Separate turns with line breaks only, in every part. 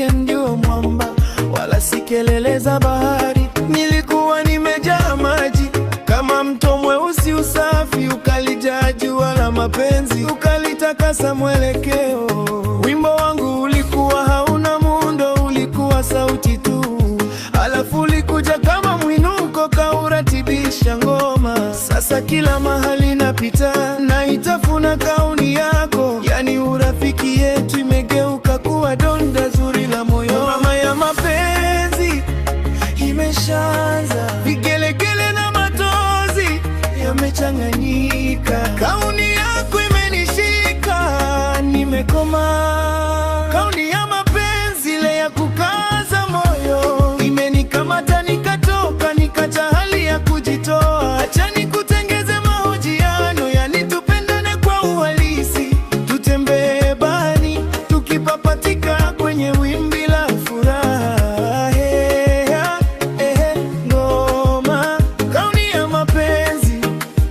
yake ndio mwamba, wala si kelele za bahari. Nilikuwa nimejaa maji kama mto mweusi usafi, ukalijaa jua la mapenzi, ukalitakasa mwelekeo. Wimbo wangu ulikuwa hauna muundo, ulikuwa sauti tu, alafu ulikuja kama mwinuko, kauratibisha ngoma. Sasa kila mahali napita, naitafuna kauni yako, yani urafiki yetu imegeuka kuwa donda zuri la moyo. Mama ya mapenzi imeshaanza, vigelegele na matozi yamechanganyika. Kauni yako imenishika, nimekoma. Kauni ya mapenzi ile ya kukaza moyo imenikamata, nikatoka nikacha hali ya kujitoa. Acha nikutengeze mahojiano, yani tupendane kwa uhalisi, tutembee bani tukipapatika kwenye wimbi la furaha. Ngoma, kauni ya mapenzi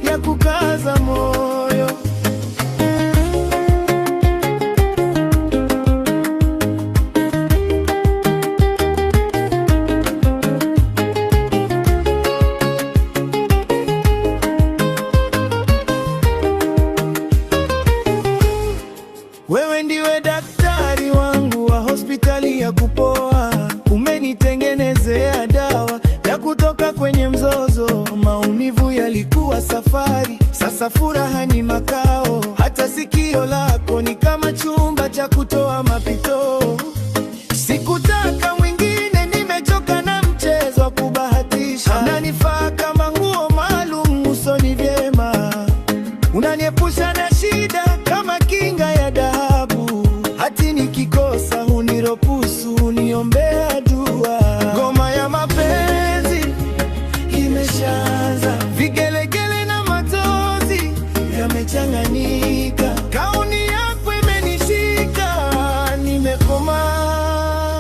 ya kukaza moyo. Wewe ndiwe daktari wangu wa hospitali ya kupoa, umenitengenezea dawa ya kutoka kwenye mzozo. Maumivu yalikuwa safari, sasa furaha ni makao. Hata sikio lako ni kama chumba cha kutoa mapito. Sikutaka mwingine, nimechoka na mchezo wa kubahatisha. Unanifaa kama nguo maalum usoni vyema, unaniepusha na shida kama kinga ya dhahabu. Hati nikikosa huniruhusu, huniombea dua. Ngoma ya mapenzi imeshaanza, vigelegele na matozi yamechanganyika. Kauni yako imenishika, nimekoma.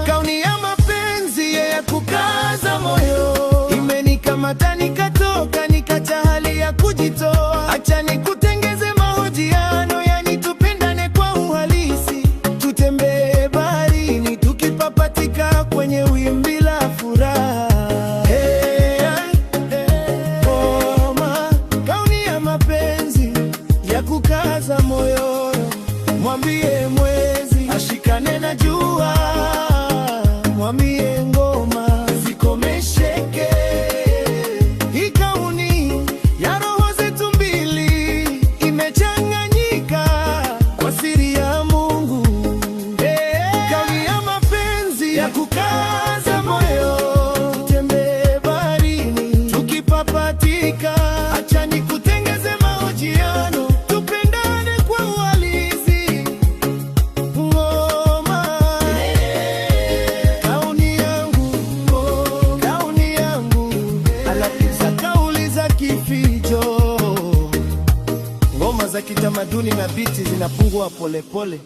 Kauni ya mapenzi ya kukaza moyo imenikamata, nikatoka nikacha hali ya kujitoa. Acha nikutengeze mahojiano, yani tupendane kwa uhalisi, tutembee baharini tukipapatika kwenye wimbi la furaha. Ngoma, kauni ya mapenzi ya kukaza moyo. Mwambie mwezi ashikane na jua, mwambie ngoma zikomesheke. Hii kauni ya roho zetu mbili imechanganyika kwa siri ya Mungu. Kauni ya mapenzi ya kukaza moyo, tutembee baharini tukipapatika. Acha nikutengeze mahojiano, tupendane kwa uhalisi. Ngoma, kauni yangu, kauni yangu, alapiza kauli za kifijo. Ngoma za kitamaduni na biti zinapungua polepole.